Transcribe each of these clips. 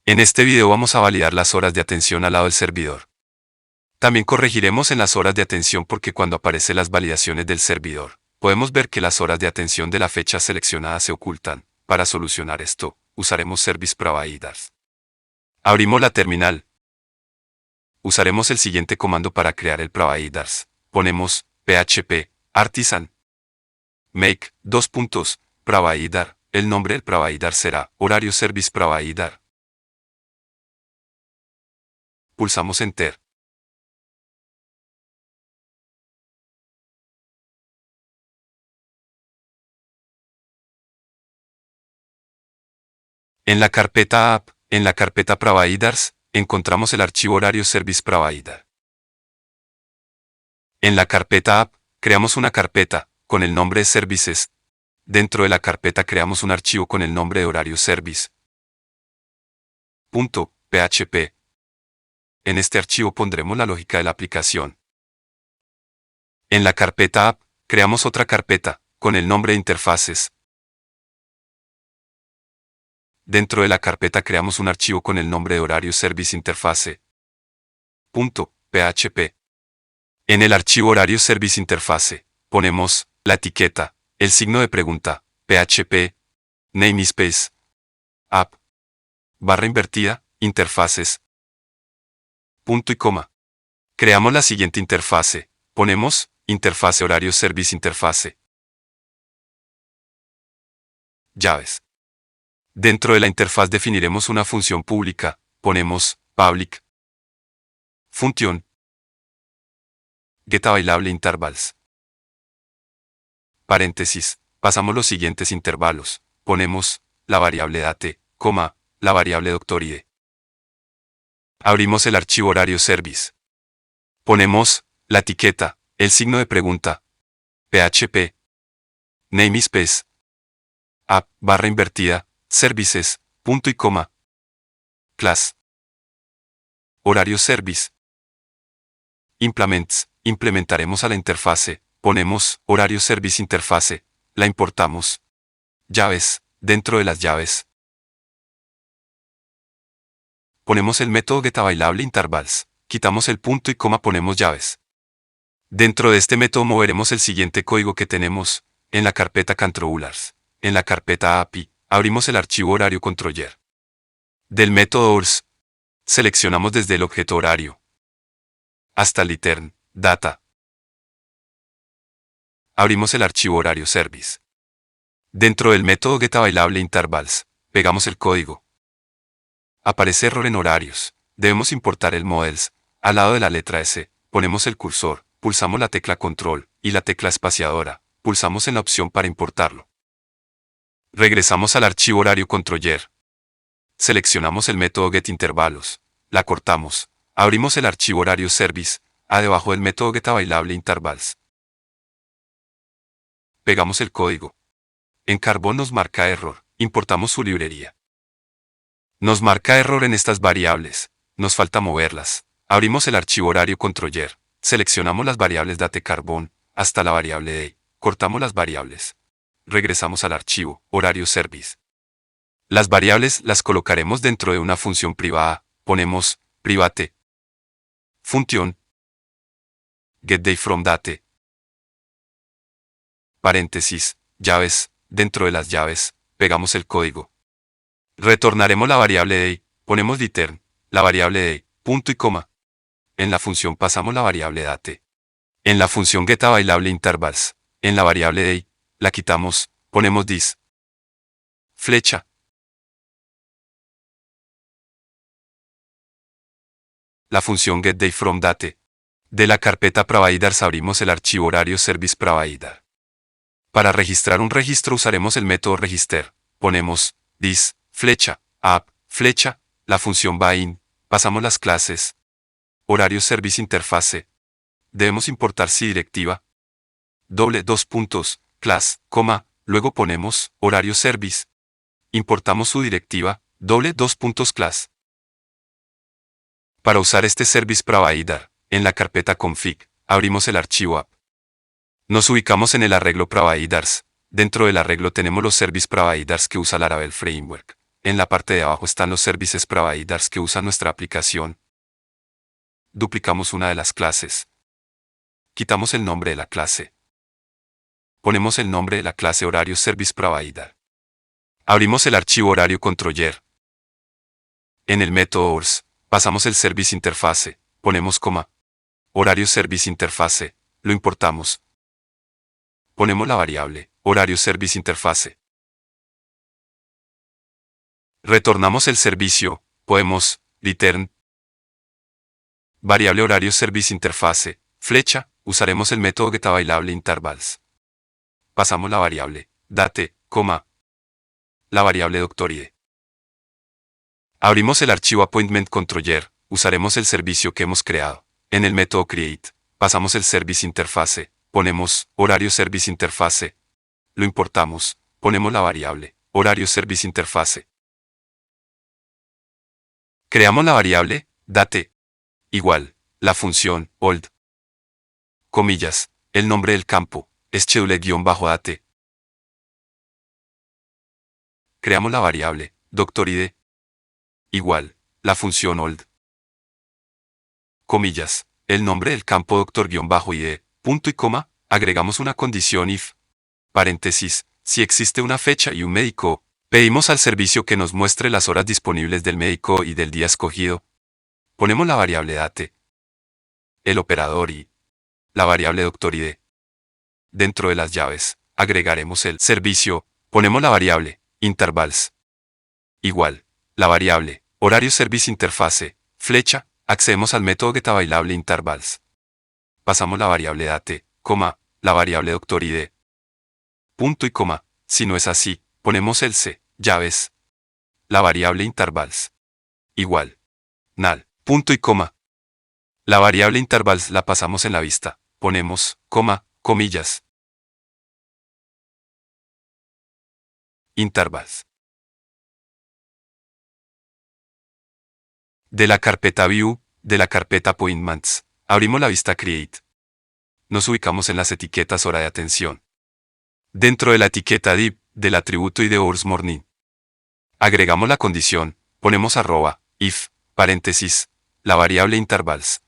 En este video vamos a validar las horas de atención al lado del servidor. También corregiremos en las horas de atención porque cuando aparecen las validaciones del servidor, podemos ver que las horas de atención de la fecha seleccionada se ocultan. Para solucionar esto, usaremos Service Providers. Abrimos la terminal. Usaremos el siguiente comando para crear el Providers. Ponemos php artisan make provider. El nombre del provider será Horario Service Provider. Pulsamos Enter. En la carpeta App, en la carpeta Providers, encontramos el archivo Horario Service Provider. En la carpeta App, creamos una carpeta, con el nombre de Services. Dentro de la carpeta creamos un archivo con el nombre de Horario Service. .php. En este archivo pondremos la lógica de la aplicación. En la carpeta App, creamos otra carpeta, con el nombre de Interfaces. Dentro de la carpeta creamos un archivo con el nombre de Horario Service Interface. .php. En el archivo Horario Service Interface, ponemos la etiqueta, el signo de pregunta, PHP, namespace, app, barra invertida, interfaces, punto y coma. Creamos la siguiente interfase, ponemos interfase Horario Service Interface. Llaves. Dentro de la interfaz definiremos una función pública, ponemos public function getAvailableintervals. Paréntesis, pasamos los siguientes intervalos, ponemos la variable date, la variable doctoride. Abrimos el archivo Horario Service. Ponemos la etiqueta, el signo de pregunta, PHP, namespace, app, barra invertida, services, punto y coma, class, Horario Service. Implements, implementaremos a la interfase, ponemos Horario Service Interface, la importamos. Llaves, dentro de las llaves. Ponemos el método getAvailableIntervals, quitamos el punto y coma, ponemos llaves. Dentro de este método moveremos el siguiente código que tenemos, en la carpeta Controllers. En la carpeta API, abrimos el archivo Horario Controller. Del método ORS, seleccionamos desde el objeto horario hasta el return data. Abrimos el archivo Horario Service. Dentro del método getAvailableIntervals, pegamos el código. Aparece error en horarios. Debemos importar el models. Al lado de la letra S, ponemos el cursor, pulsamos la tecla Control y la tecla espaciadora, pulsamos en la opción para importarlo. Regresamos al archivo Horario Controller. Seleccionamos el método getIntervalos, la cortamos, abrimos el archivo Horario Service, debajo del método getAvailableIntervals. Pegamos el código. En Carbon nos marca error, importamos su librería. Nos marca error en estas variables, nos falta moverlas. Abrimos el archivo Horario Controller, seleccionamos las variables date Carbon, hasta la variable day, cortamos las variables. Regresamos al archivo Horario Service. Las variables las colocaremos dentro de una función privada, ponemos private function getDayFromDate. Paréntesis, llaves, dentro de las llaves, pegamos el código. Retornaremos la variable day, ponemos return, la variable day, punto y coma. En la función pasamos la variable date. En la función getAvailableIntervals, en la variable day, la quitamos, ponemos this. Flecha. La función getDayFromDate. De la carpeta Providers abrimos el archivo Horario Service Provider. Para registrar un registro usaremos el método register. Ponemos this, flecha, app, flecha, la función BAIN, pasamos las clases. Horario Service Interface. Debemos importar si directiva. Class, luego ponemos Horario Service. Importamos su directiva, class. Para usar este Service Provider, en la carpeta config, abrimos el archivo app. Nos ubicamos en el arreglo Providers. Dentro del arreglo tenemos los Service Providers que usa Laravel Framework. En la parte de abajo están los services providers que usa nuestra aplicación. Duplicamos una de las clases. Quitamos el nombre de la clase. Ponemos el nombre de la clase horario service provider. Abrimos el archivo horario controller. En el método hours, pasamos el service interface, ponemos coma. Horario service interface, lo importamos. Ponemos la variable, horario service interface. Retornamos el servicio, podemos, return. Variable horario service interface, flecha, usaremos el método getAvailable intervals. Pasamos la variable, date, coma. La variable doctoride. Abrimos el archivo appointment controller, usaremos el servicio que hemos creado. En el método create, pasamos el service interface, ponemos horario service interface. Lo importamos, ponemos la variable, horario service interface. Creamos la variable, date, igual, la función, old. Comillas, el nombre del campo, schedule-date. Creamos la variable, doctoride, igual, la función old. Comillas, el nombre del campo doctor-id, punto y coma, agregamos una condición if, paréntesis, si existe una fecha y un médico, pedimos al servicio que nos muestre las horas disponibles del médico y del día escogido. Ponemos la variable date, el operador y la variable doctoride. Dentro de las llaves, agregaremos el servicio, ponemos la variable intervals. Igual, la variable horario service interface, flecha, accedemos al método getAvailable intervals. Pasamos la variable date, coma, la variable doctoride. Punto y coma, si no es así, ponemos else, llaves. La variable intervals. Igual. Null, punto y coma. La variable intervals la pasamos en la vista, ponemos, coma, comillas. Intervals. De la carpeta View, de la carpeta Appointments, abrimos la vista Create. Nos ubicamos en las etiquetas hora de atención. Dentro de la etiqueta div, del atributo id hours morning. Agregamos la condición, ponemos arroba, if, paréntesis, la variable intervals.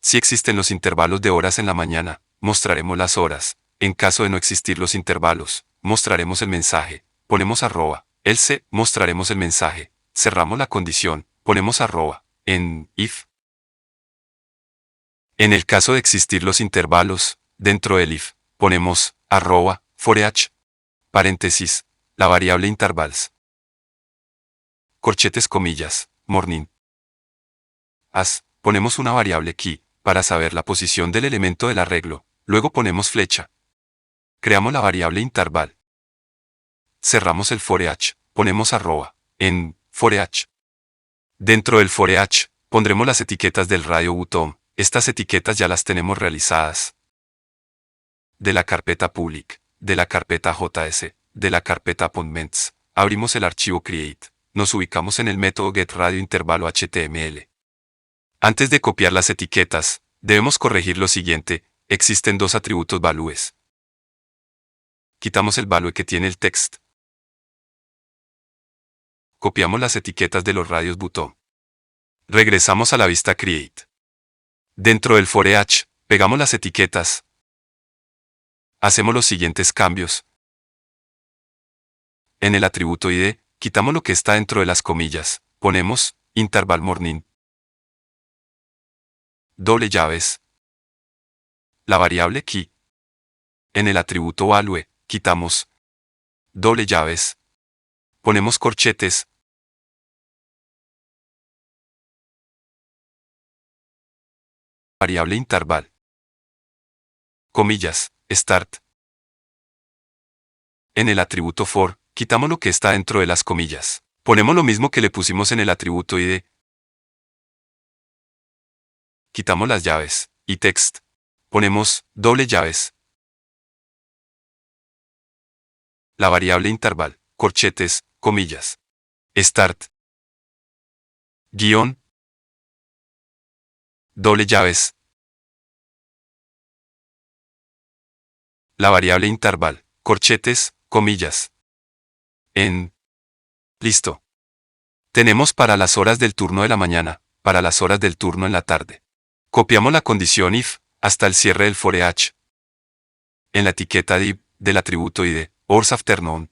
Si existen los intervalos de horas en la mañana, mostraremos las horas. En caso de no existir los intervalos, mostraremos el mensaje. Ponemos arroba, else, mostraremos el mensaje. Cerramos la condición, ponemos arroba, en if. En el caso de existir los intervalos, dentro del if, ponemos arroba, for each, paréntesis, la variable intervals. Corchetes comillas, morning. As, ponemos una variable key, para saber la posición del elemento del arreglo, luego ponemos flecha. Creamos la variable interval. Cerramos el for each, ponemos arroba, en for each. Dentro del for each, pondremos las etiquetas del radio botón, estas etiquetas ya las tenemos realizadas. De la carpeta public, de la carpeta JS, de la carpeta appointments, abrimos el archivo create, nos ubicamos en el método getRadioIntervalo.html. Antes de copiar las etiquetas, debemos corregir lo siguiente, existen dos atributos values. Quitamos el value que tiene el text. Copiamos las etiquetas de los radios botón. Regresamos a la vista create. Dentro del for each, pegamos las etiquetas. Hacemos los siguientes cambios. En el atributo id, quitamos lo que está dentro de las comillas, ponemos interval morning. Doble llaves. La variable key. En el atributo value, quitamos doble llaves. Ponemos corchetes. Variable interval. Comillas, start. En el atributo for, quitamos lo que está dentro de las comillas. Ponemos lo mismo que le pusimos en el atributo id. Quitamos las llaves, y text. Ponemos doble llaves. La variable interval, corchetes, comillas. Start. Guión. Doble llaves. La variable interval, corchetes, comillas. En. Listo. Tenemos para las horas del turno de la mañana, para las horas del turno en la tarde. Copiamos la condición if hasta el cierre del for each. En la etiqueta div del atributo id, hours afternoon.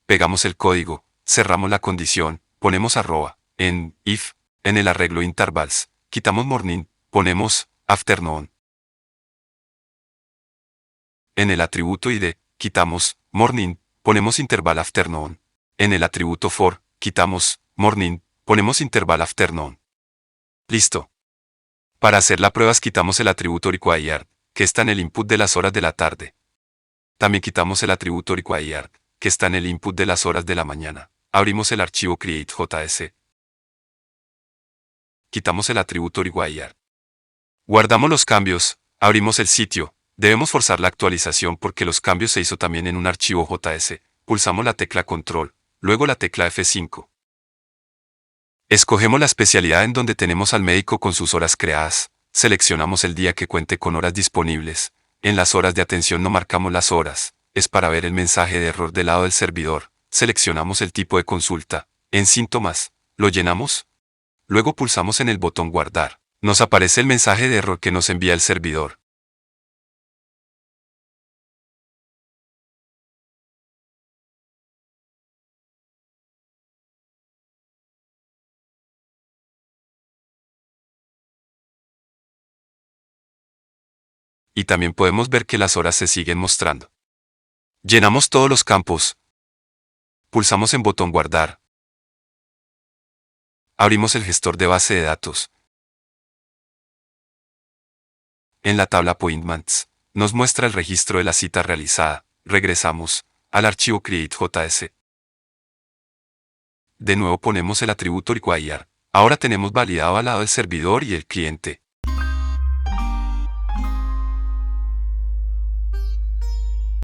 Pegamos el código, cerramos la condición, ponemos arroba. En if, en el arreglo intervals, quitamos morning, ponemos afternoon. En el atributo id, quitamos morning, ponemos interval afternoon. En el atributo for, quitamos morning, ponemos interval afternoon. Listo. Para hacer la prueba quitamos el atributo required, que está en el input de las horas de la tarde. También quitamos el atributo required, que está en el input de las horas de la mañana. Abrimos el archivo create.js. Quitamos el atributo required. Guardamos los cambios, abrimos el sitio. Debemos forzar la actualización porque los cambios se hizo también en un archivo JS. Pulsamos la tecla Control, luego la tecla F5. Escogemos la especialidad en donde tenemos al médico con sus horas creadas. Seleccionamos el día que cuente con horas disponibles. En las horas de atención no marcamos las horas. Es para ver el mensaje de error del lado del servidor. Seleccionamos el tipo de consulta. En síntomas, lo llenamos. Luego pulsamos en el botón Guardar. Nos aparece el mensaje de error que nos envía el servidor. Y también podemos ver que las horas se siguen mostrando. Llenamos todos los campos. Pulsamos en botón Guardar. Abrimos el gestor de base de datos. En la tabla Appointments, nos muestra el registro de la cita realizada. Regresamos al archivo create.js. De nuevo ponemos el atributo required. Ahora tenemos validado al lado del servidor y el cliente.